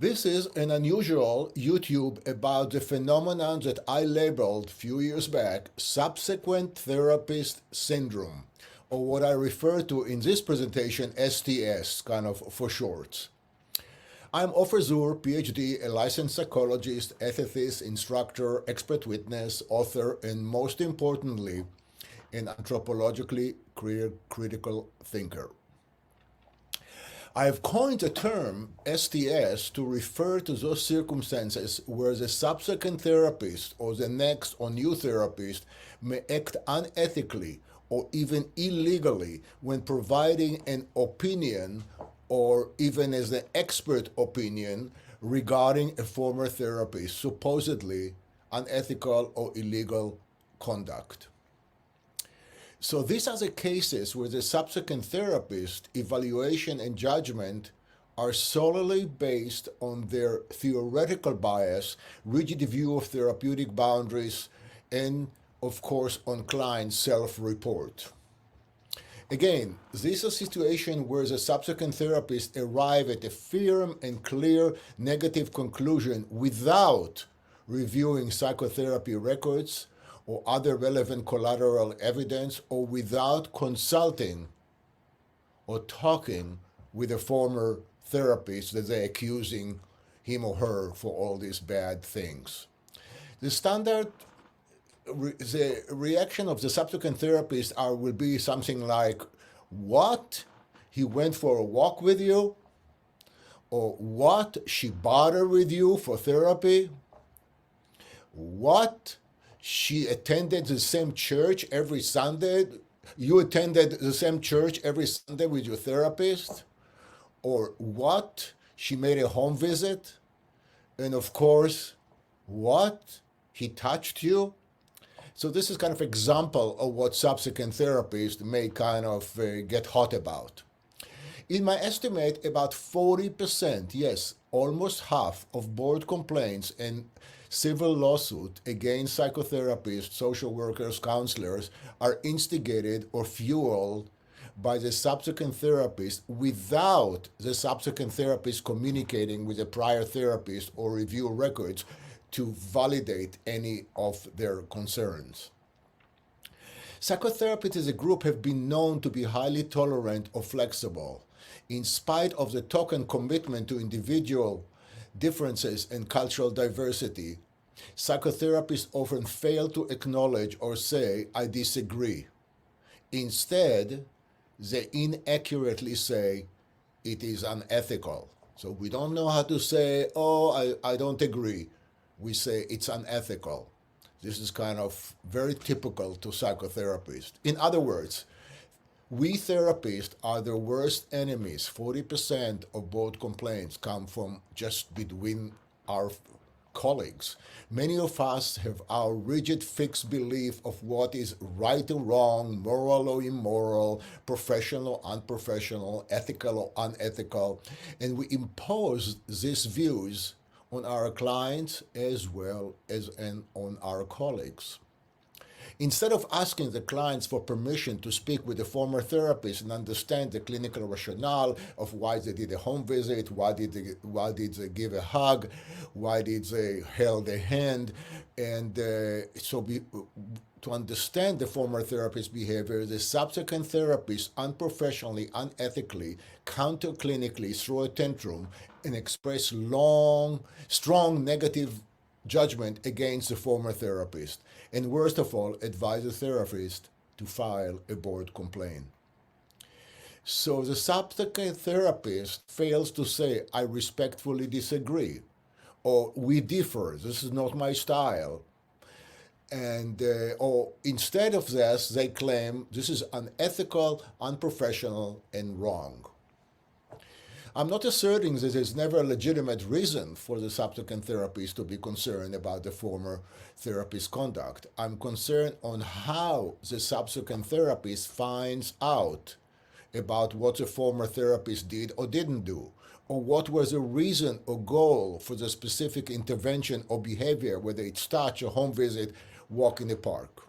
This is an unusual YouTube about the phenomenon that I labeled a few years back subsequent therapist syndrome, or what I refer to in this presentation STS, kind of for short. I'm Ofer Zur, PhD, a licensed psychologist, ethicist, instructor, expert witness, author, and most importantly, an anthropologically critical thinker. I have coined the term STS to refer to those circumstances where the subsequent therapist or the next or new therapist may act unethically or even illegally when providing an opinion or even as an expert opinion regarding a former therapist's supposedly unethical or illegal conduct. So these are the cases where the subsequent therapist evaluation and judgment are solely based on their theoretical bias, rigid view of therapeutic boundaries, and of course on client self-report. Again, this is a situation where the subsequent therapist arrive at a firm and clear negative conclusion without reviewing psychotherapy records or other relevant collateral evidence, or without consulting or talking with a former therapist that they're accusing him or her for all these bad things. The reaction of the subsequent therapist will be something like, what? He went for a walk with you? Or what? She bothered with you for therapy? What? She attended the same church every Sunday? You attended the same church every Sunday with your therapist? Or what? She made a home visit? And of course, what? He touched you? So this is kind of example of what subsequent therapists may kind of get hot about. In my estimate, about 40%, yes, almost half of board complaints and civil lawsuits against psychotherapists, social workers, counselors are instigated or fueled by the subsequent therapist without the subsequent therapist communicating with the prior therapist or review records to validate any of their concerns. Psychotherapists as a group have been known to be highly tolerant or flexible. In spite of the token commitment to individual differences and cultural diversity, psychotherapists often fail to acknowledge or say, I disagree. Instead, they inaccurately say, it is unethical. So we don't know how to say, oh, I don't agree. We say it's unethical. This is kind of very typical to psychotherapists. In other words, we therapists are the worst enemies. 40% of both complaints come from just between our colleagues. Many of us have our rigid fixed belief of what is right or wrong, moral or immoral, professional or unprofessional, ethical or unethical, and we impose these views on our clients as well as on our colleagues. Instead of asking the clients for permission to speak with the former therapist and understand the clinical rationale of why they did a home visit, why did they give a hug, why did they held a hand, and to understand the former therapist's behavior, the subsequent therapist unprofessionally, unethically, counter-clinically threw a tantrum and expressed strong negative judgment against the former therapist, and worst of all, advise the therapist to file a board complaint. So the subsequent therapist fails to say, I respectfully disagree, or we differ, this is not my style. And or instead of this, they claim this is unethical, unprofessional, and wrong. I'm not asserting that there's never a legitimate reason for the subsequent therapist to be concerned about the former therapist's conduct. I'm concerned on how the subsequent therapist finds out about what the former therapist did or didn't do, or what was the reason or goal for the specific intervention or behavior, whether it's touch, a home visit, walk in the park.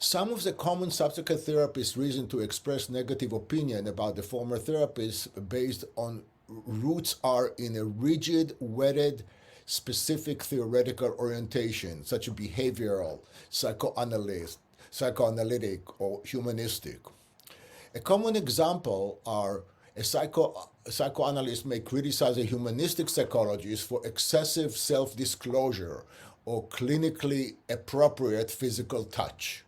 Some of the common subsequent therapists' reason to express negative opinion about the former therapist based on roots are in a rigid, wedded, specific theoretical orientation, such as behavioral, psychoanalytic, or humanistic. A common example are a psychoanalyst may criticize a humanistic psychologist for excessive self-disclosure or clinically appropriate physical touch.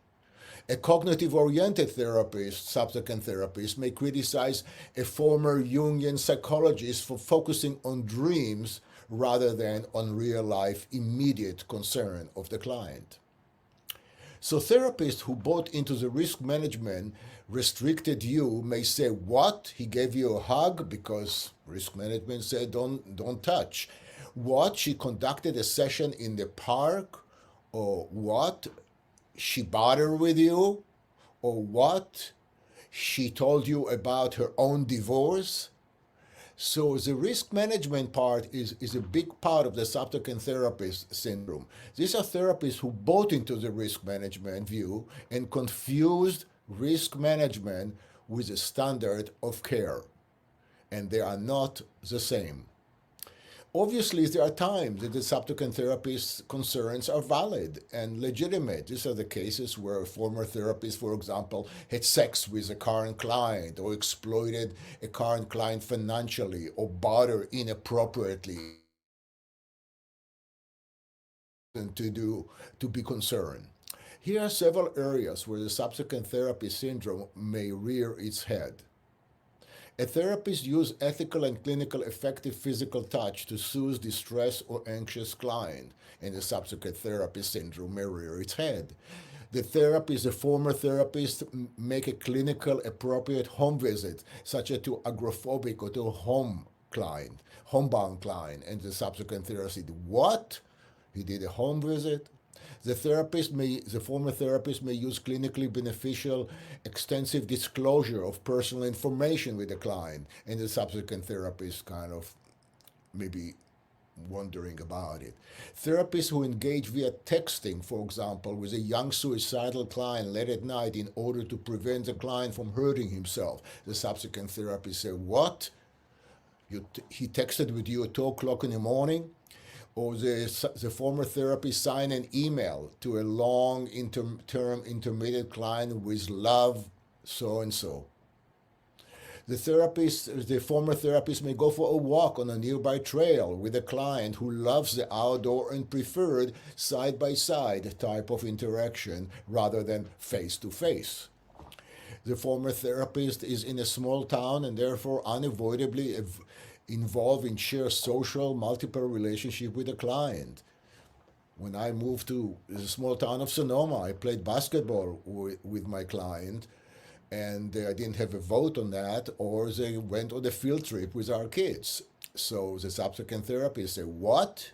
A cognitive-oriented therapist, subsequent therapist, may criticize a former Jungian psychologist for focusing on dreams rather than on real-life immediate concern of the client. So therapists who bought into the risk management restricted you may say, what? He gave you a hug because risk management said don't touch. What? She conducted a session in the park? Or what? She bothered with you? Or what? She told you about her own divorce? So the risk management part is a big part of the subsequent therapist syndrome. These are therapists who bought into the risk management view and confused risk management with a standard of care. And they are not the same. Obviously, there are times that the subsequent therapist's concerns are valid and legitimate. These are the cases where a former therapist, for example, had sex with a current client or exploited a current client financially or bothered inappropriately to be concerned. Here are several areas where the subsequent therapist syndrome may rear its head. A therapist uses ethical and clinical effective physical touch to soothe distressed or anxious client, and the subsequent therapist syndrome may rear its head. The therapist, the former therapist, make a clinical appropriate home visit, such as to agoraphobic or to a homebound client, and the subsequent therapist said, what? He did a home visit? The former therapist may use clinically beneficial, extensive disclosure of personal information with the client, and the subsequent therapist kind of maybe wondering about it. Therapists who engage via texting, for example, with a young suicidal client late at night in order to prevent the client from hurting himself. The subsequent therapist say, what? He texted with you at 2 o'clock in the morning? Or the former therapist signed an email to a long-term intermediate client with love, so-and-so. The former therapist may go for a walk on a nearby trail with a client who loves the outdoor and preferred side-by-side type of interaction rather than face-to-face. The former therapist is in a small town and therefore unavoidably involved in shared social, multiple relationship with the client. When I moved to the small town of Sonoma, I played basketball with my client, and I didn't have a vote on that, or they went on a field trip with our kids. So the subsequent therapist said, what?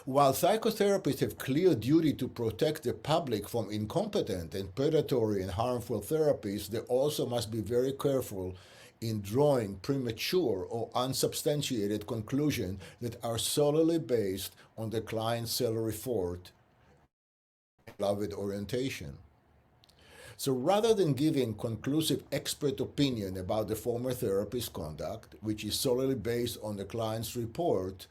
While psychotherapists have clear duty to protect the public from incompetent and predatory and harmful therapies, they also must be very careful in drawing premature or unsubstantiated conclusions that are solely based on the client's self-report and beloved orientation. So rather than giving conclusive expert opinion about the former therapist's conduct, which is solely based on the client's report,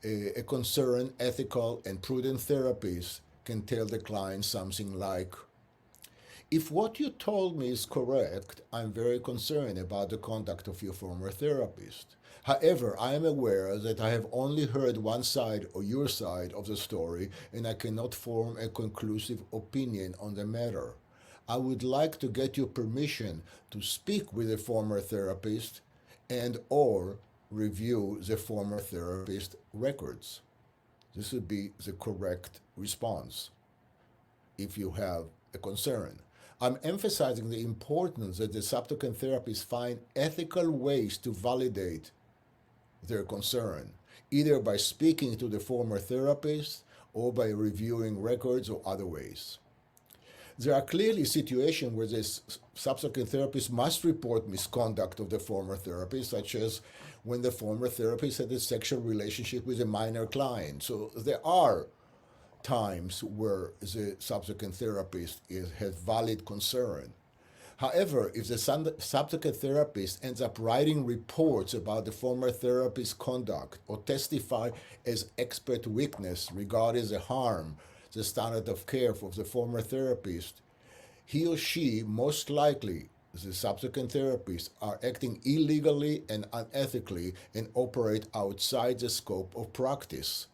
a concerned, ethical, and prudent therapist can tell the client something like, if what you told me is correct, I'm very concerned about the conduct of your former therapist. However, I am aware that I have only heard one side or your side of the story, and I cannot form a conclusive opinion on the matter. I would like to get your permission to speak with the former therapist and or review the former therapist records. This would be the correct response if you have a concern. I'm emphasizing the importance that the subsequent therapists find ethical ways to validate their concern, either by speaking to the former therapist or by reviewing records or other ways. There are clearly situations where the subsequent therapist must report misconduct of the former therapist, such as when the former therapist had a sexual relationship with a minor client. So there are times where the subsequent therapist has valid concern. However, if the subsequent therapist ends up writing reports about the former therapist's conduct or testify as expert witness regarding the harm, the standard of care of the former therapist, he or she most likely, the subsequent therapists, are acting illegally and unethically and operate outside the scope of practice.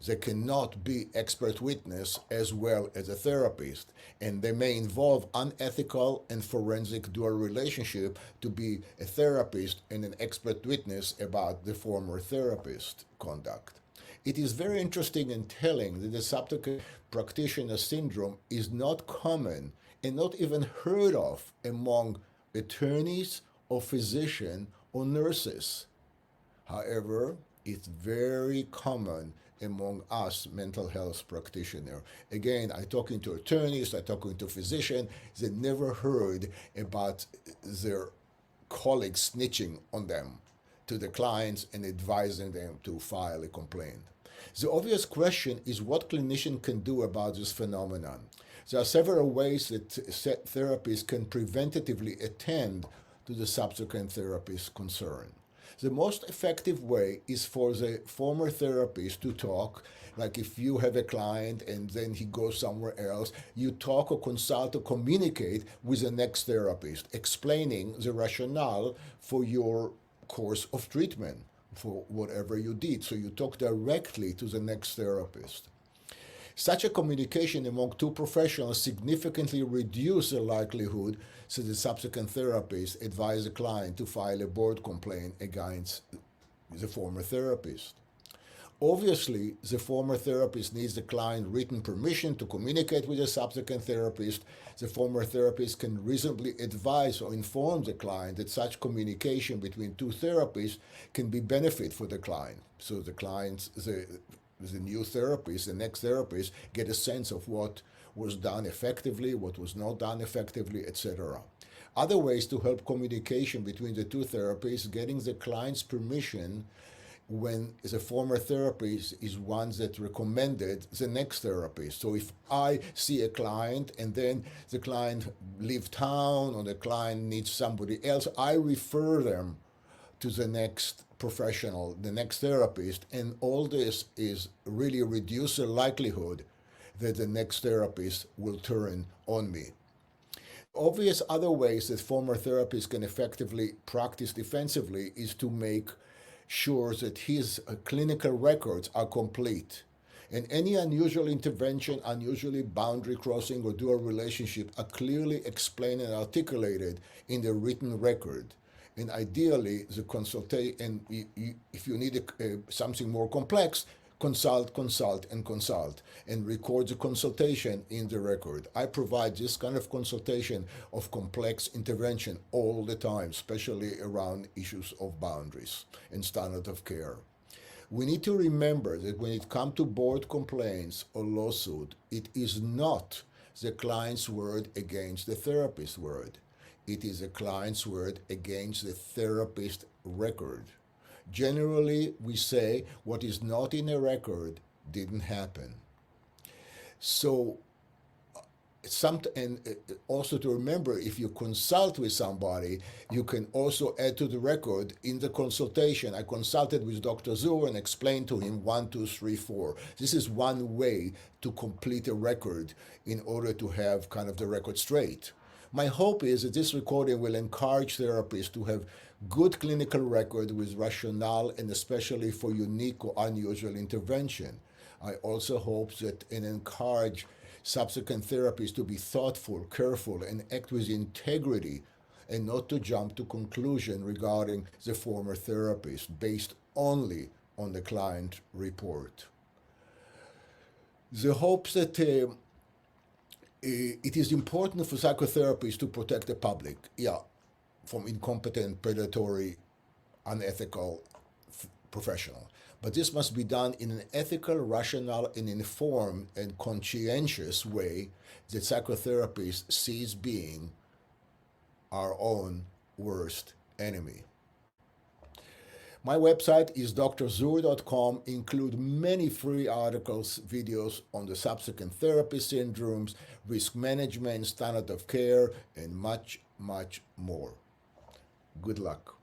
They cannot be expert witness as well as a therapist, and they may involve unethical and forensic dual relationship to be a therapist and an expert witness about the former therapist conduct. It is very interesting and telling that the subsequent practitioner syndrome is not common and not even heard of among attorneys or physicians or nurses. However, it's very common among us mental health practitioners. Again, I'm talking to attorneys, I'm talking to physicians, they never heard about their colleagues snitching on them to the clients and advising them to file a complaint. The obvious question is what clinician can do about this phenomenon. There are several ways that therapists can preventatively attend to the subsequent therapist's concern. The most effective way is for the former therapist to talk, like if you have a client and then he goes somewhere else, you talk or consult or communicate with the next therapist, explaining the rationale for your course of treatment for whatever you did. So you talk directly to the next therapist. Such a communication among two professionals significantly reduces the likelihood that the subsequent therapist advise the client to file a board complaint against the former therapist. Obviously, the former therapist needs the client written permission to communicate with the subsequent therapist. The former therapist can reasonably advise or inform the client that such communication between two therapists can be benefit for the client. So the new therapist, the next therapist, get a sense of what was done effectively, what was not done effectively, etc. Other ways to help communication between the two therapists, getting the client's permission when the former therapist is one that recommended the next therapist. So if I see a client and then the client leave town or the client needs somebody else, I refer them to the next professional, the next therapist, and all this is really reduce the likelihood that the next therapist will turn on me. Obvious other ways that former therapists can effectively practice defensively is to make sure that his clinical records are complete. And any unusual intervention, unusually boundary crossing or dual relationship are clearly explained and articulated in the written record. And ideally, the consultation, and if you need something more complex, consult, and record the consultation in the record. I provide this kind of consultation of complex intervention all the time, especially around issues of boundaries and standard of care. We need to remember that when it comes to board complaints or lawsuit, it is not the client's word against the therapist's word. It is the client's word against the therapist's record. Generally, we say what is not in a record didn't happen. So, and also to remember, if you consult with somebody, you can also add to the record in the consultation. I consulted with Dr. Zur and explained to him 1, 2, 3, 4. This is one way to complete a record in order to have kind of the record straight. My hope is that this recording will encourage therapists to have good clinical record with rationale and especially for unique or unusual intervention. I also hope that and encourage subsequent therapists to be thoughtful, careful, and act with integrity and not to jump to conclusion regarding the former therapist based only on the client report. The hopes that it is important for psychotherapists to protect the public, from incompetent, predatory, unethical professional. But this must be done in an ethical, rational, and informed and conscientious way that psychotherapists sees being our own worst enemy. My website is drzur.com, include many free articles, videos on the subsequent therapy syndromes, risk management, standard of care, and much, much more. Good luck.